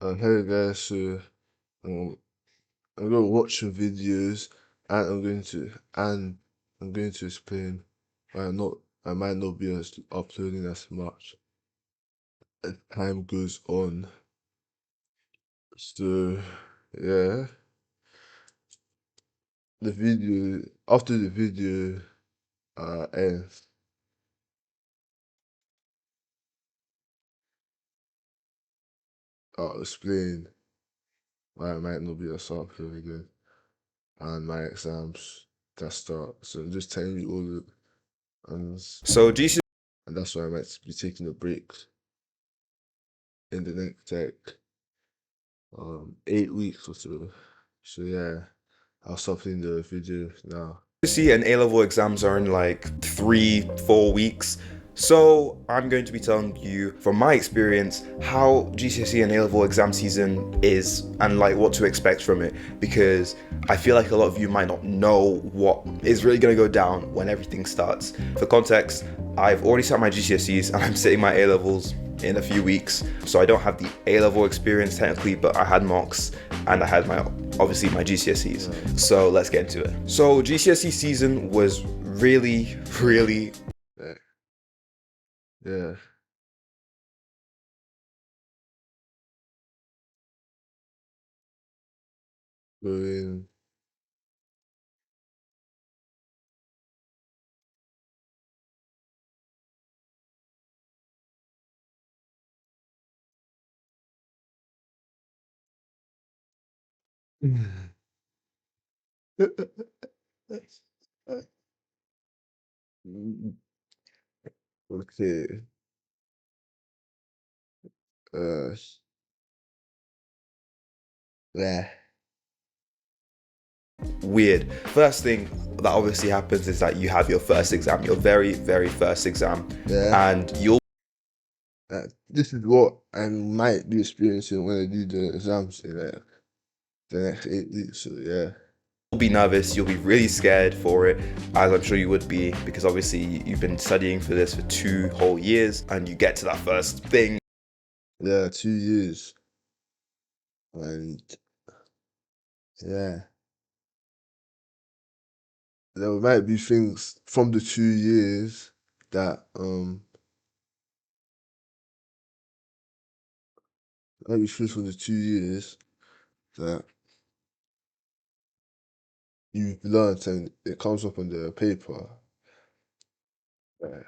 Hey guys, so um, I'm gonna watch some videos and I'm going to explain why I might not be uploading as much as time goes on. So yeah, the video after the video ends, I'll explain why I might not be uploading and my exams that start. So I'm just telling you all So GC and that's why I might be taking a break in the next 8 weeks or so. So yeah, I'll stop in the video now. GCSE and A-level exams are in like 3, 4 weeks. So I'm going to be telling you from my experience how GCSE and A-level exam season is and like what to expect from it, because I feel like a lot of you might not know what is really going to go down when everything starts. For context, I've already sat my GCSEs and I'm sitting my A-levels in a few weeks, so I don't have the A-level experience technically, but I had mocks and I had my obviously my GCSEs. So let's get into it. So GCSE season was really Yeah, yeah, going. Okay. Uh, yeah, weird. First thing that obviously happens is that you have your first exam, your very first exam, yeah. and you'll This is what I might be experiencing when I do the exams in the next 8 weeks. So yeah, be nervous, you'll be really scared for it, as I'm sure you would be, because obviously you've been studying for this for 2 whole years, and you get to that first thing. yeah, 2 years, and yeah, there might be things from the 2 years that might be things from the 2 years that you've learned and it comes up on the paper. Yeah.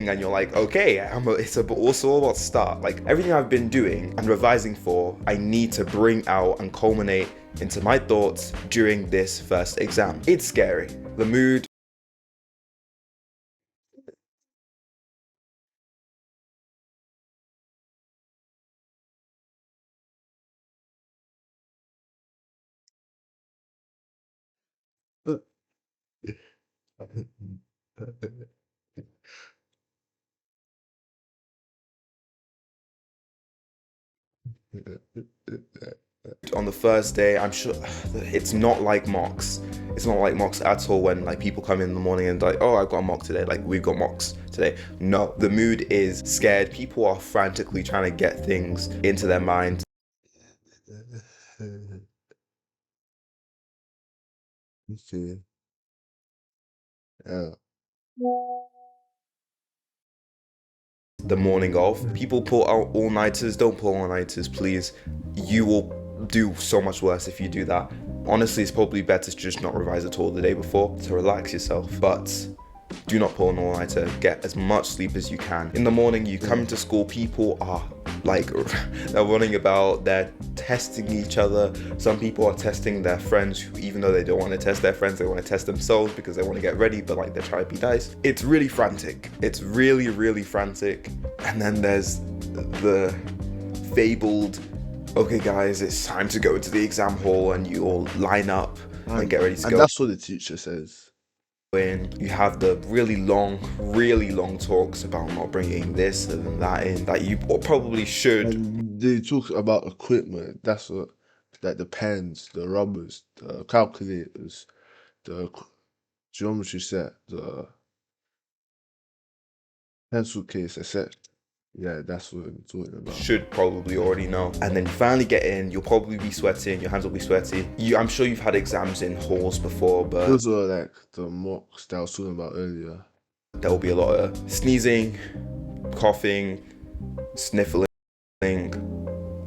And you're like, okay, it's also all about start. Like everything I've been doing and revising for, I need to bring out and culminate into my thoughts during this first exam. It's scary. The mood. On the first day, I'm sure it's not like mocks. It's not like mocks at all when like people come in the morning and like, oh, I've got a mock today. Like we've got mocks today. No, the mood is scared. People are frantically trying to get things into their mind. Okay. Yeah. The morning of, people pull out all-nighters. Don't pull all-nighters, please. You will do so much worse if you do that. Honestly, it's probably better to just not revise at all the day before to relax yourself. But do not pull an all-nighter. Get as much sleep as you can. In the morning, you come Yeah. into school, people are like, they're running about, they're testing each other. Some people are testing their friends, who, even though they don't want to test their friends, they want to test themselves because they want to get ready, but like they're trying to be nice. It's really frantic. It's really frantic. And then there's the fabled, okay guys, it's time to go into the exam hall, and you all line up and And get ready to and go that's what the teacher says. in. You have the really long talks about not bringing this and that in that you probably should. And they talk about equipment. That's what, like the pens, the rubbers, the calculators, the geometry set, the pencil case, etc. Yeah, that's what I'm talking about. should probably already know. And then you finally get in, you'll probably be sweating, your hands will be sweaty. I'm sure you've had exams in halls before, but Those are like the mocks that I was talking about earlier. there will be a lot of sneezing, coughing, sniffling,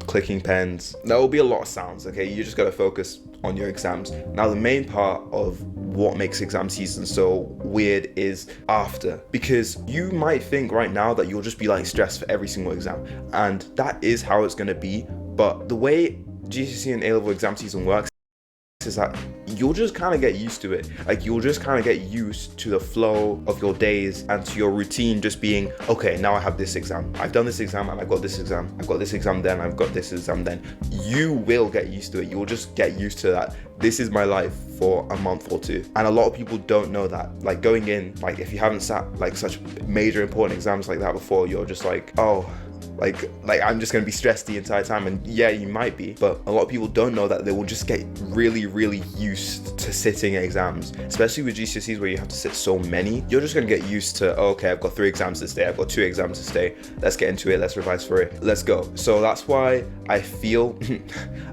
clicking pens. There will be a lot of sounds, okay? You just gotta focus on your exams. Now, the main part of what makes exam season so weird is after, because you might think right now that you'll just be like stressed for every single exam, and that is how it's gonna be. But the way GCSE and A-level exam season works is that you'll just kind of get used to it. Like, you'll just kind of get used to the flow of your days and to your routine just being, okay, now I have this exam, I've done this exam, and I've got this exam, I've got this exam, then I've got this exam. Then you will get used to it. You'll just get used to that. This is my life for a month or two. And a lot of people don't know that. Like, going in, like, if you haven't sat like such major important exams like that before, you're just like, oh, like I'm just gonna be stressed the entire time. And yeah, you might be, but a lot of people don't know that they will just get really used to sitting exams, especially with GCSEs where you have to sit so many. You're just gonna get used to, oh, okay, I've got 3 exams this day, I've got 2 exams this day, let's get into it, let's revise for it, let's go. So that's why I feel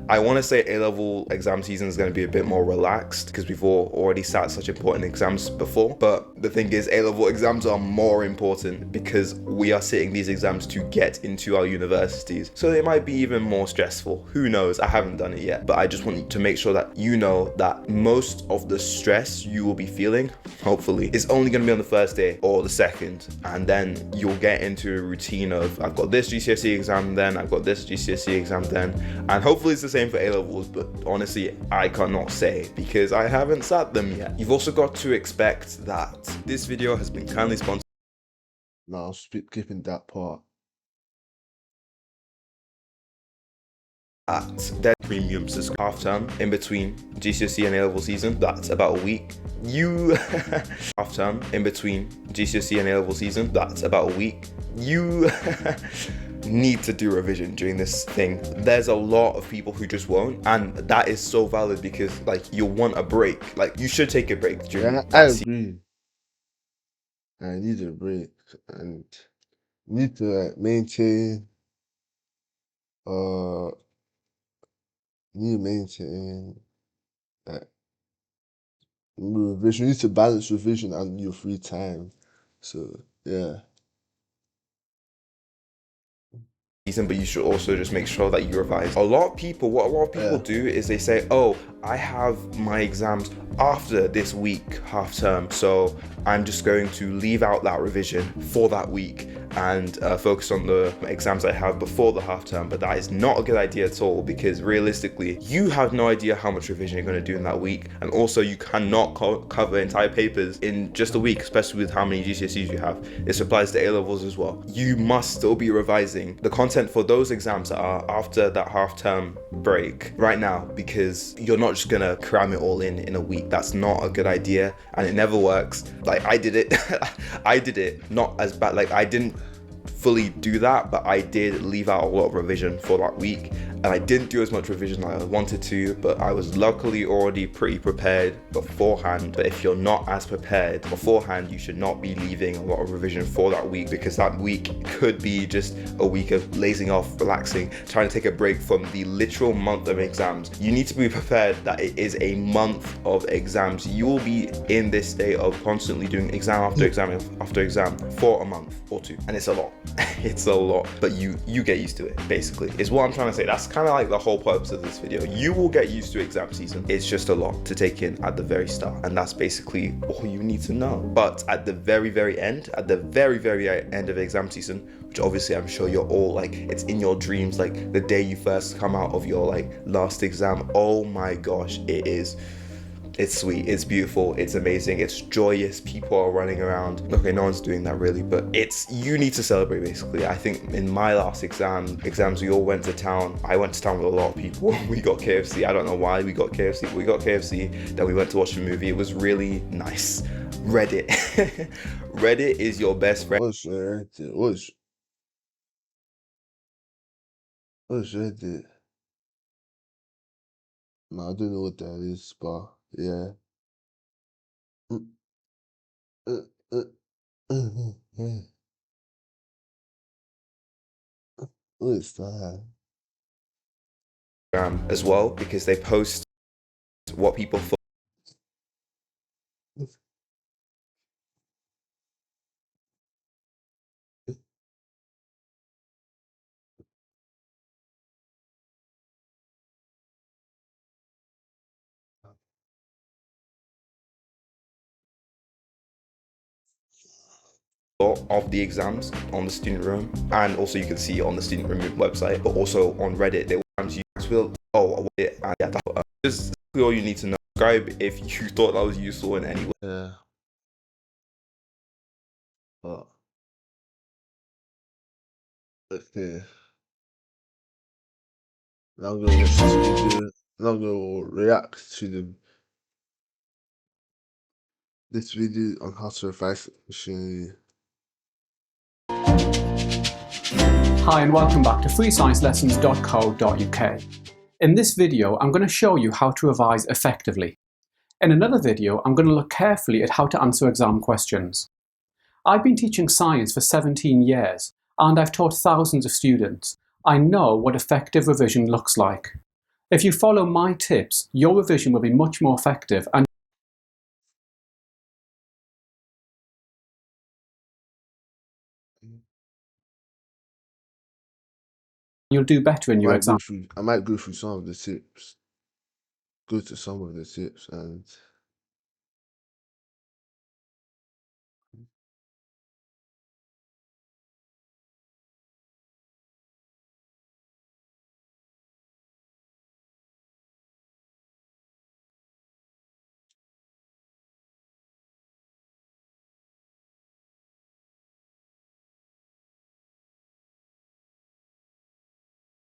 I want to say A-level exam season is going to be a bit more relaxed because we've all already sat such important exams before. But the thing is, A-level exams are more important because we are sitting these exams to get into our universities. So they might be even more stressful. Who knows? I haven't done it yet. But I just want to make sure that you know that most of the stress you will be feeling, hopefully, is only going to be on the first day or the second. And then you'll get into a routine of, I've got this GCSE exam then, I've got this GCSE exam then. And hopefully it's the same for A-levels, but honestly, I cannot say because I haven't sat them yet. You've also got to expect that this video has been kindly sponsored Now I'm skipping that part. at their premium subscription half term in between GCSE and A-level season. That's about a week. You half term in between GCSE and A-level season. That's about a week. You need to do revision during this thing. There's a lot of people who just won't, and that is so valid because like you'll want a break. Like, you should take a break during Yeah, I that season. agree. I need a break and need to maintain uh need to maintain like revision. You need to balance revision and your free time. So yeah. But you should also just make sure that you revise. What a lot of people Yeah. do is they say, oh, I have my exams after this week half term, so I'm just going to leave out that revision for that week and focus on the exams I have before the half term. But that is not a good idea at all, because realistically you have no idea how much revision you're going to do in that week, and also you cannot cover entire papers in just a week, especially with how many GCSEs you have. This applies to A-levels as well. You must still be revising the content for those exams that are after that half term break right now, because you're not just gonna cram it all in a week. That's not a good idea, and it never works. Like, I did it I did it not as bad. Like, I didn't fully do that, but I did leave out a lot of revision for that week, and I didn't do as much revision as I wanted to, but I was luckily already pretty prepared beforehand. But if you're not as prepared beforehand, you should not be leaving a lot of revision for that week, because that week could be just a week of lazing off, relaxing, trying to take a break from the literal month of exams. You need to be prepared that it is a month of exams. You will be in this state of constantly doing exam after exam after exam for a month or two, and it's a lot. It's a lot, but you get used to it, basically, is what I'm trying to say. That's kind of like the whole purpose of this video. You will get used to exam season. It's just a lot to take in at the very start, and that's basically all you need to know. But at the very end, at the very end of exam season, which obviously I'm sure you're all like, it's in your dreams, like the day you first come out of your like last exam. Oh my gosh, it's sweet, it's beautiful, it's amazing, it's joyous, people are running around. Okay, no one's doing that really, but you need to celebrate, basically. I think in my last exams, we all went to town. I went to town with a lot of people. We got KFC. I don't know why we got KFC, but we got KFC. Then we went to watch a movie. It was really nice. Reddit. Reddit is your best friend. What's Reddit? What's Reddit? No, I don't know what that is, but yeah. Mm, uh, uh, Oh, it's that. as well because they post what people thought of the exams on the student room, and also you can see it on the student room website, but also on Reddit. They will sometimes you will and yeah, that's all you need to know. Subscribe if you thought that was useful in any way. Yeah. But okay. Now I'm gonna watch this video. Now I'm gonna react to this video on how to revise machinery. Hi and welcome back to freesciencelessons.co.uk. In this video, I'm going to show you how to revise effectively. In another video, I'm going to look carefully at how to answer exam questions. I've been teaching science for 17 years, and I've taught thousands of students. I know what effective revision looks like. If you follow my tips, your revision will be much more effective and you'll do better in your exam. I might go through some of the tips. Go to some of the tips and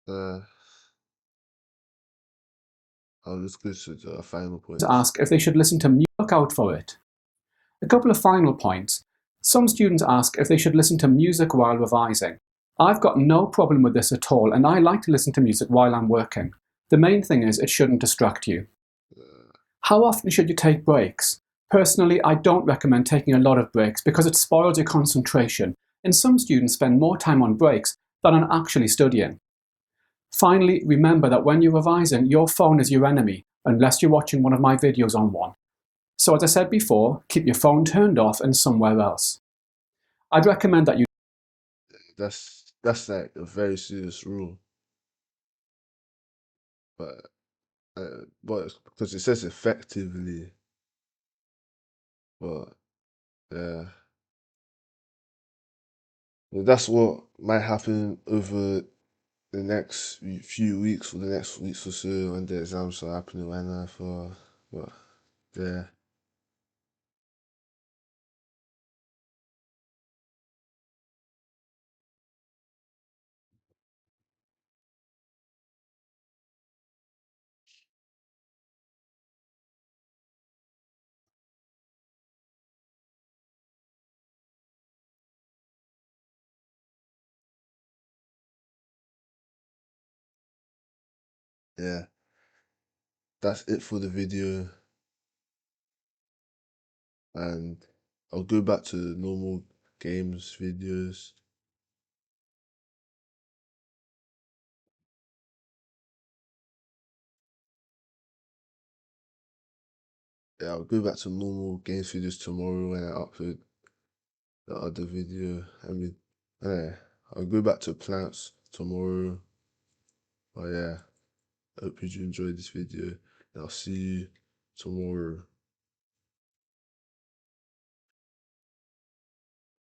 uh, I'll just go to the final points. Ask if they should listen to music. Look out for it. A couple of final points. Some students ask if they should listen to music while revising. I've got no problem with this at all, and I like to listen to music while I'm working. The main thing is it shouldn't distract you. How often should you take breaks? Personally, I don't recommend taking a lot of breaks because it spoils your concentration, and some students spend more time on breaks than on actually studying. Finally, remember that when you're revising, your phone is your enemy, unless you're watching one of my videos on one. So as I said before, keep your phone turned off and somewhere else. I'd recommend that you That's like a very serious rule. But because it says effectively, but yeah. But that's what might happen over the next few weeks or the next weeks or so when the exams are happening right now but yeah. Yeah. That's it for the video and I'll go back to the normal games videos. Yeah, I'll go back to normal games videos tomorrow when I upload the other video. Yeah, I'll go back to plants tomorrow. But yeah, I hope you enjoyed this video and I'll see you tomorrow.